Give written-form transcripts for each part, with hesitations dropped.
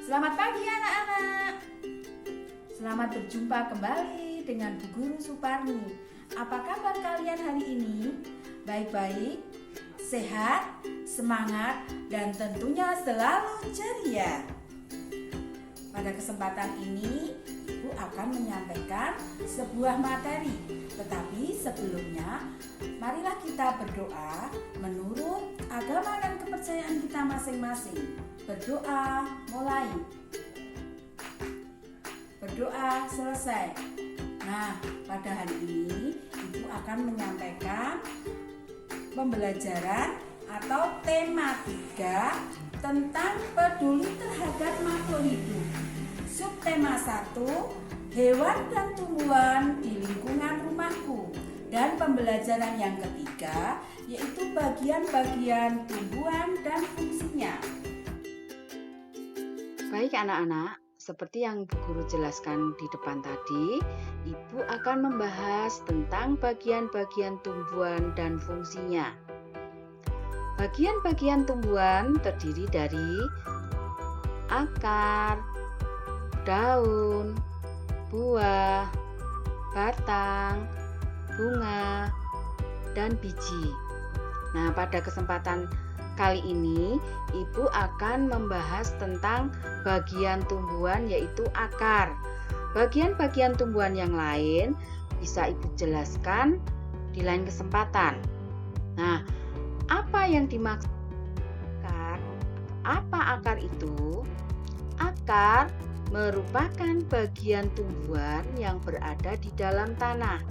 Selamat pagi anak-anak. Selamat berjumpa kembali dengan Bu Guru Suparni. Apa kabar kalian hari ini? Baik-baik, sehat, semangat, dan tentunya selalu ceria. Pada kesempatan ini, Ibu akan menyampaikan sebuah materi. Tetapi sebelumnya, marilah kita berdoa menurut agama dan kepercayaan kita masing-masing. Berdoa mulai. Berdoa selesai. Nah, pada hari ini Ibu akan menyampaikan pembelajaran atau tematika tentang peduli terhadap makhluk hidup. Subtema 1, hewan dan tumbuhan di lingkungan rumahku. Dan pembelajaran yang ketiga yaitu bagian-bagian tumbuhan dan fungsinya. Baik anak-anak, seperti yang Bu Guru jelaskan di depan tadi, Ibu akan membahas tentang bagian-bagian tumbuhan dan fungsinya. Bagian-bagian tumbuhan terdiri dari akar, daun, buah, batang, bunga, dan biji. Nah, pada kesempatan kali ini Ibu akan membahas tentang bagian tumbuhan yaitu akar. Bagian-bagian tumbuhan yang lain bisa Ibu jelaskan di lain kesempatan. Nah, apa yang dimaksud akar? Apa akar itu? Akar merupakan bagian tumbuhan yang berada di dalam tanah.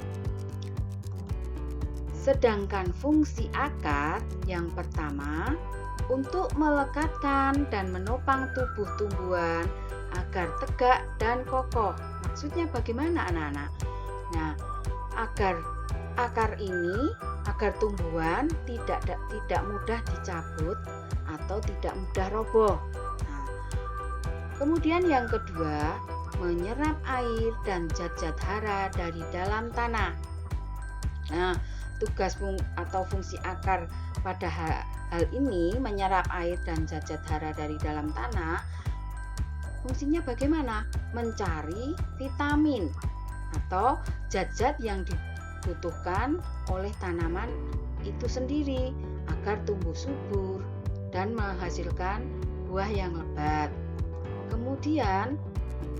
Sedangkan fungsi akar yang pertama untuk melekatkan dan menopang tubuh tumbuhan agar tegak dan kokoh. Maksudnya bagaimana anak-anak? Nah, agar tumbuhan tidak mudah dicabut atau tidak mudah roboh. Nah, kemudian yang kedua, menyerap air dan zat-zat hara dari dalam tanah. Nah, tugas atau fungsi akar pada hal ini menyerap air dan zat-zat hara dari dalam tanah. Fungsinya bagaimana? Mencari vitamin atau zat-zat yang dibutuhkan oleh tanaman itu sendiri agar tumbuh subur dan menghasilkan buah yang lebat. Kemudian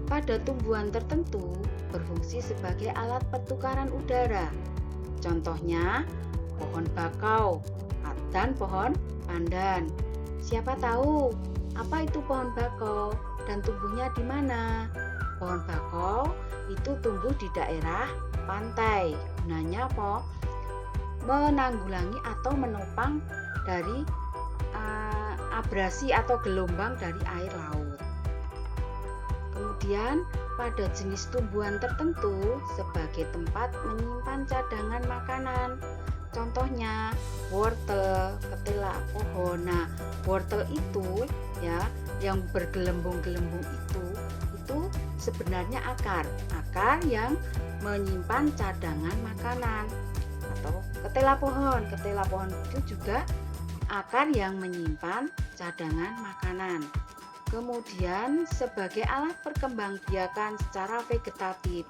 pada tumbuhan tertentu berfungsi sebagai alat pertukaran udara. Contohnya pohon bakau dan pohon pandan. Siapa tahu apa itu pohon bakau dan tumbuhnya di mana? Pohon bakau itu tumbuh di daerah pantai. Gunanya apa? Menanggulangi atau menopang dari abrasi atau gelombang dari air laut. Kemudian pada jenis tumbuhan tertentu sebagai tempat menyimpan cadangan makanan. Contohnya wortel, ketela pohon. Nah, wortel itu ya yang bergelembung-gelembung itu sebenarnya akar yang menyimpan cadangan makanan. Atau ketela pohon itu juga akar yang menyimpan cadangan makanan. Kemudian sebagai alat perkembangbiakan secara vegetatif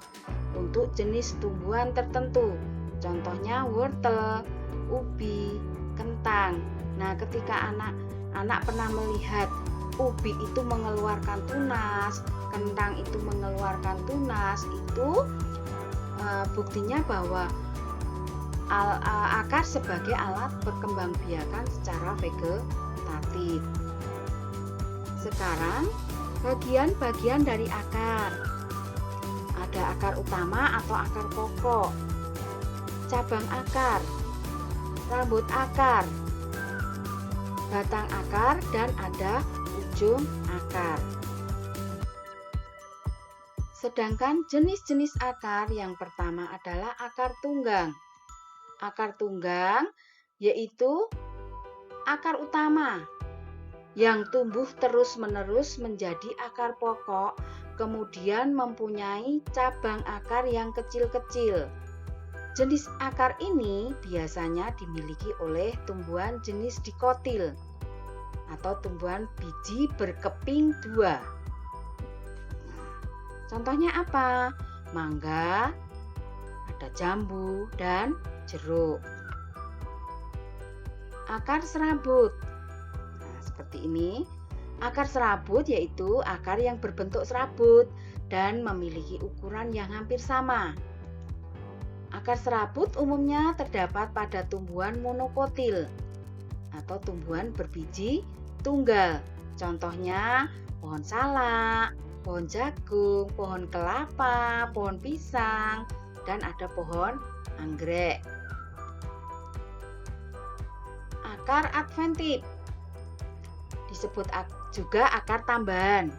untuk jenis tumbuhan tertentu. Contohnya wortel, ubi, kentang. Nah, ketika anak pernah melihat ubi itu mengeluarkan tunas, kentang itu mengeluarkan tunas, itu buktinya bahwa akar sebagai alat perkembangbiakan secara vegetatif. Sekarang bagian-bagian dari akar. Ada akar utama atau akar pokok, cabang akar, rambut akar, batang akar, dan ada ujung akar. Sedangkan jenis-jenis akar yang pertama adalah akar tunggang. Akar tunggang yaitu akar utama yang tumbuh terus-menerus menjadi akar pokok, kemudian mempunyai cabang akar yang kecil-kecil. Jenis akar ini biasanya dimiliki oleh tumbuhan jenis dikotil atau tumbuhan biji berkeping dua. Contohnya apa? Mangga, ada jambu, dan jeruk. Akar serabut. Nah, seperti ini. Akar serabut yaitu akar yang berbentuk serabut dan memiliki ukuran yang hampir sama. Akar serabut umumnya terdapat pada tumbuhan monokotil atau tumbuhan berbiji tunggal. Contohnya pohon salak, pohon jagung, pohon kelapa, pohon pisang, dan ada pohon anggrek. Akar adventif disebut juga akar tambahan.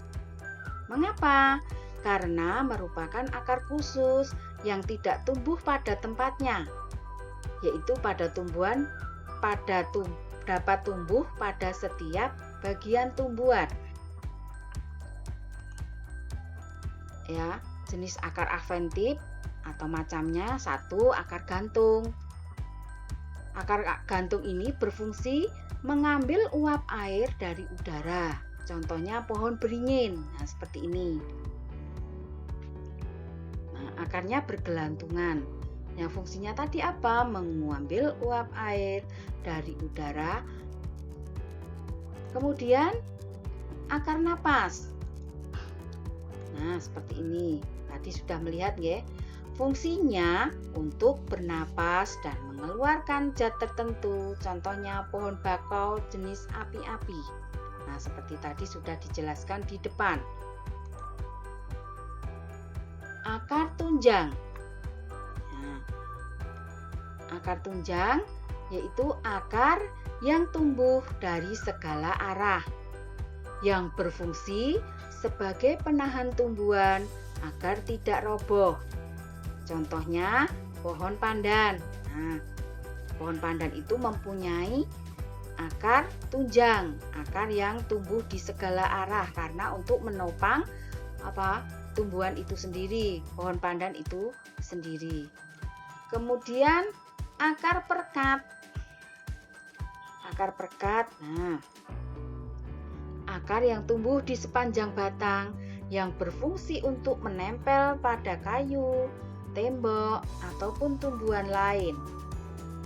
Mengapa? Karena merupakan akar khusus yang tidak tumbuh pada tempatnya, yaitu dapat tumbuh pada setiap bagian tumbuhan. Ya, jenis akar adventif atau macamnya satu, akar gantung. Akar gantung ini berfungsi mengambil uap air dari udara. Contohnya pohon beringin. Nah, seperti ini. Nah, akarnya bergelantungan. Yang fungsinya tadi apa? Mengambil uap air dari udara. Kemudian akar napas. Nah, seperti ini. Tadi sudah melihat ya. Fungsinya untuk bernapas dan mengeluarkan zat tertentu, contohnya pohon bakau jenis api-api. Nah, seperti tadi sudah dijelaskan di depan. Akar tunjang. Nah, akar tunjang yaitu akar yang tumbuh dari segala arah, yang berfungsi sebagai penahan tumbuhan agar tidak roboh. Contohnya pohon pandan. Nah, pohon pandan itu mempunyai akar tunjang, akar yang tumbuh di segala arah karena untuk menopang tumbuhan itu sendiri, pohon pandan itu sendiri. Kemudian akar perekat. Akar perekat. Nah, akar yang tumbuh di sepanjang batang yang berfungsi untuk menempel pada kayu, tembok, ataupun tumbuhan lain.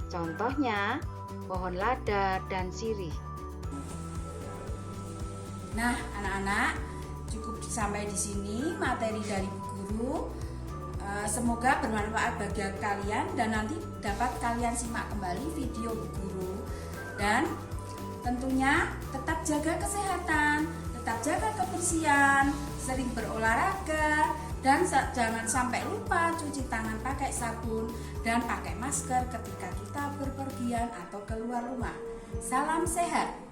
Contohnya pohon lada dan sirih. Nah, anak-anak, cukup sampai di sini materi dari Bu Guru. Semoga bermanfaat bagi kalian dan nanti dapat kalian simak kembali video Bu Guru. Dan tentunya tetap jaga kesehatan, tetap jaga kebersihan, sering berolahraga, dan jangan sampai lupa cuci tangan pakai sabun dan pakai masker ketika kita berpergian atau keluar rumah. Salam sehat.